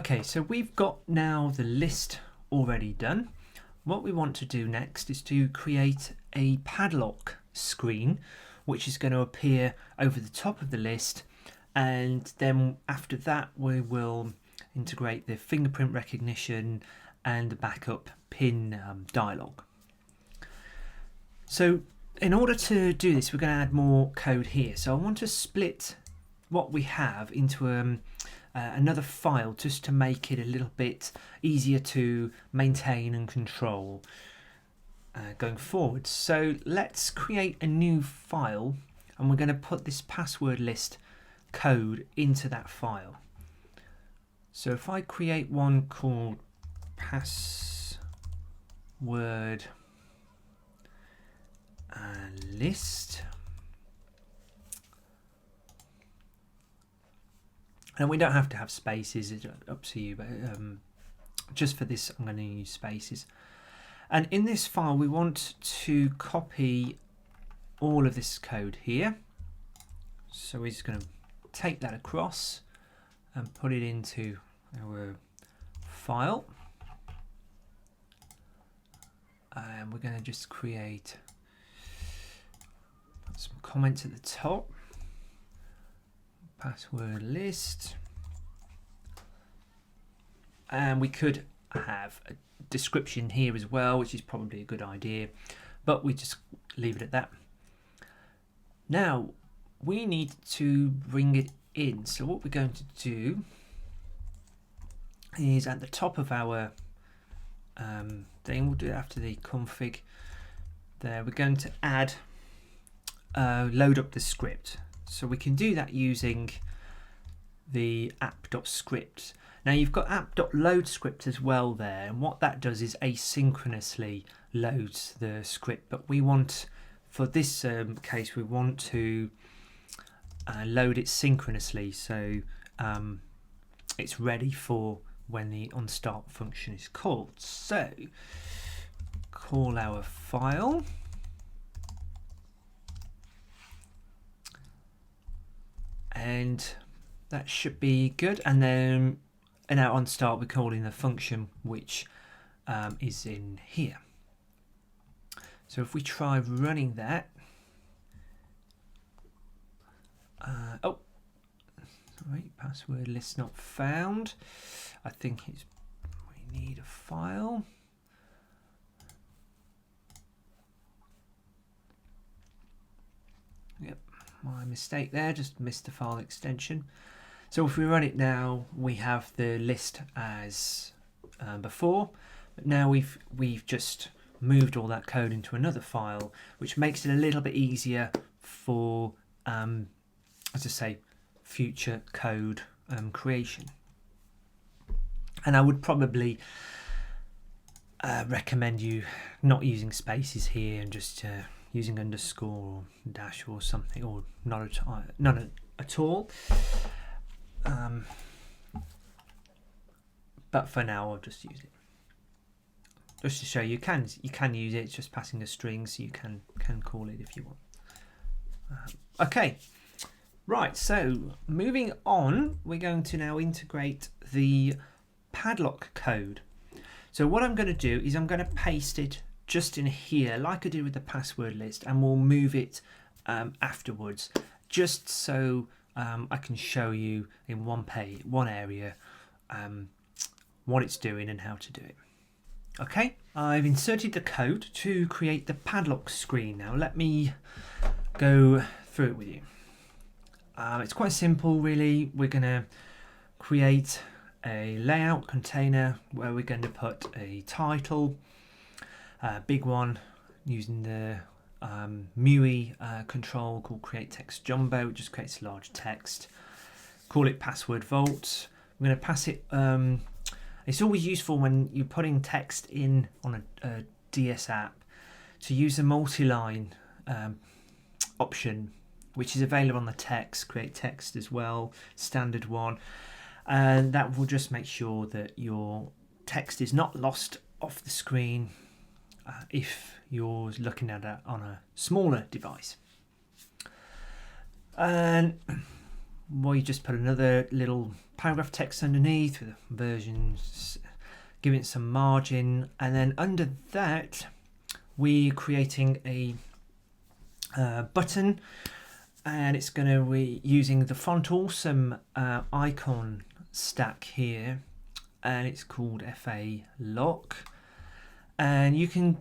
Okay, so we've got now the list already done. What we want to do next is to create a padlock screen, which is going to appear over the top of the list, and then after that we will integrate the fingerprint recognition and the backup pin dialog. So in order to do this, we're going to add more code here. So I want to split what we have into another file just to make it a little bit easier to maintain and control going forward. So let's create a new file, and we're going to put this password list code into that file. So if I create one called password list, and we don't have to have spaces, it's up to you, but just for this I'm going to use spaces. And in this file we want to copy all of this code here, so we're just going to take that across and put it into our file, and we're going to just create some comments at the top. Password list, and we could have a description here as well, which is probably a good idea, but we just leave it at that. Now we need to bring it in, so what we're going to do is at the top of our thing, we'll do it after the config there, we're going to add load up the script. So we can do that using the app.script. Now you've got app.loadScript as well there, and what that does is asynchronously loads the script, but we want, for this case, we want to load it synchronously, so it's ready for when the onStart function is called. So call our file, and that should be good, and then in our onStart we're calling the function which is in here. So if we try running that, oh sorry, password list not found. I think we need a file. Yep, my mistake there, just missed the file extension. So if we run it now, we have the list as before, but now we've just moved all that code into another file, which makes it a little bit easier for, as I say, future code creation. And I would probably recommend you not using spaces here and just using underscore or dash or something, or none at all. But for now I'll just use it, just to show you can use it. It's just passing a string, so you can call it if you want. Okay, right, so moving on, we're going to now integrate the padlock code. So what I'm going to do is I'm going to paste it just in here like I did with the password list, and we'll move it afterwards, just so I can show you in one area what it's doing and how to do it. Okay, I've inserted the code to create the padlock screen. Now let me go through it with you. It's quite simple really. We're going to create a layout container where we're going to put a title, a big one, using the MUI control called create text jumbo. It just creates large text. Call it password vault. We're going to pass it. It's always useful when you're putting text in on a DS app to use the multi-line option, which is available on the text, create text as well, standard one, and that will just make sure that your text is not lost off the screen if you're looking at it on a smaller device. And well, you just put another little paragraph text underneath with versions, give it some margin, and then under that we're creating a button, and it's going to be using the Font Awesome icon stack here, and it's called FA Lock. And you can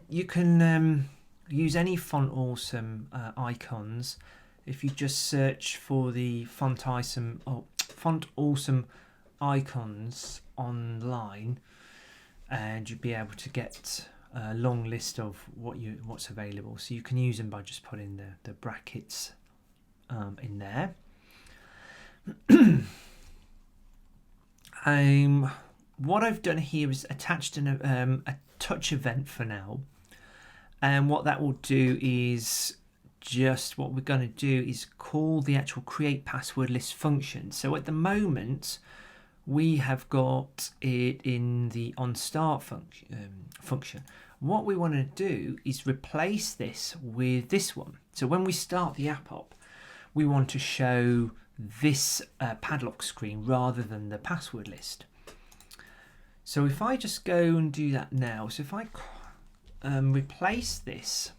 use any Font Awesome icons. If you just search for the Font Awesome icons online, and you'll be able to get a long list of what's available. So you can use them by just putting the brackets in there. What I've done here is attached a touch event for now, and what that will do is what we're going to do is call the actual create password list function. So at the moment we have got it in the onStart function. What we want to do is replace this with this one. So when we start the app up, we want to show this padlock screen rather than the password list. So if I just go and do that now, so if I replace this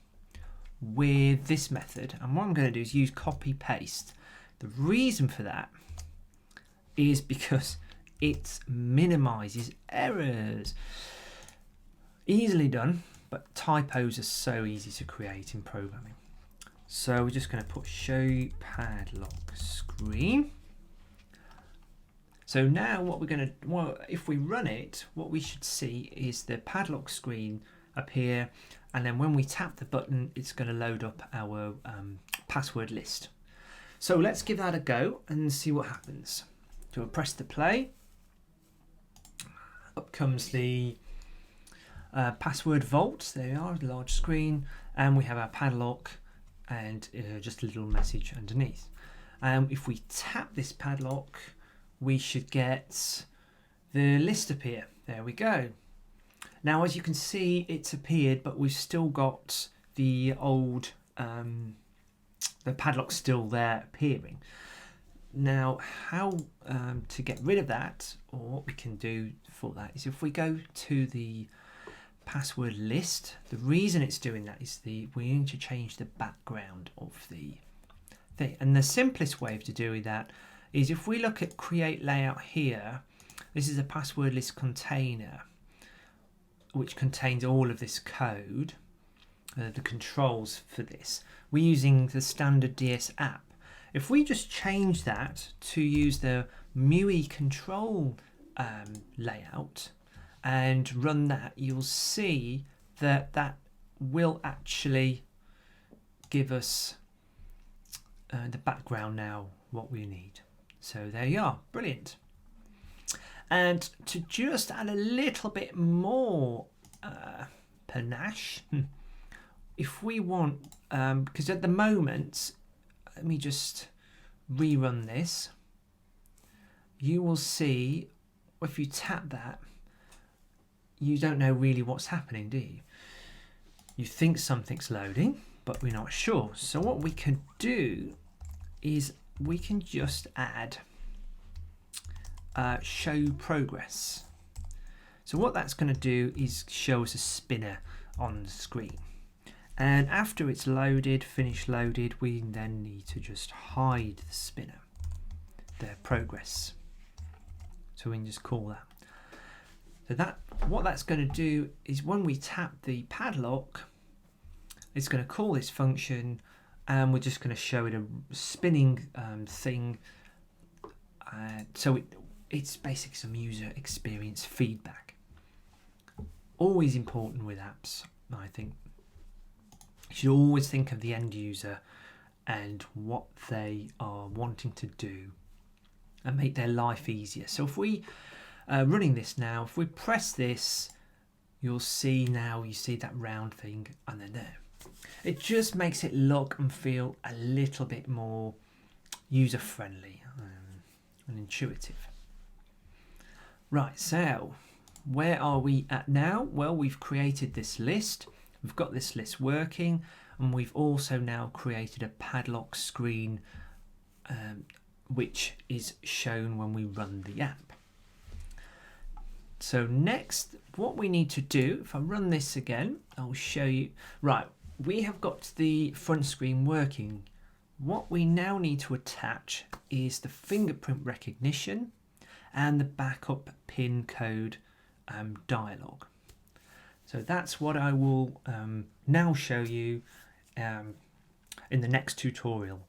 with this method, and what I'm going to do is use copy paste. The reason for that is because it minimizes errors. Easily done, but typos are so easy to create in programming. So we're just going to put show padlock screen. So now what we're going to, if we run it, what we should see is the padlock screen appear, and then when we tap the button, it's going to load up our password list. So let's give that a go and see what happens. So we'll press the play. Up comes the password vault. There we are, the large screen, and we have our padlock and just a little message underneath. If we tap this padlock, we should get the list appear. There we go. Now, as you can see, it's appeared, but we've still got the old, the padlock still there appearing. Now, how to get rid of that, or what we can do for that, is if we go to the password list, the reason it's doing that is we need to change the background of the thing. And the simplest way to do that is if we look at create layout here, this is a password list container which contains all of this code, the controls for this. We're using the standard DS app. If we just change that to use the MUI control layout and run that, you'll see that that will actually give us the background now, what we need. So there you are, brilliant. And to just add a little bit more panache, if we want, because at the moment, let me just rerun this. You will see, if you tap that, you don't know really what's happening, do you? You think something's loading, but we're not sure. So what we can do is we can just add show progress. So what that's going to do is show us a spinner on the screen. And after it's loaded, finished loaded, we then need to just hide the spinner, the progress. So we can just call that. So what that's going to do is when we tap the padlock, it's going to call this function, and we're just going to show it a spinning thing. So it's basically some user experience feedback. Always important with apps, I think. You should always think of the end user and what they are wanting to do and make their life easier. So if we running this now, if we press this, you'll see now, you see that round thing, and then there. It just makes it look and feel a little bit more user-friendly and intuitive. Right, so where are we at now? Well, we've created this list. We've got this list working, and we've also now created a padlock screen which is shown when we run the app. So next, what we need to do, if I run this again, I'll show you. Right, we have got the front screen working. What we now need to attach is the fingerprint recognition and the backup pin code dialog. So that's what I will now show you in the next tutorial.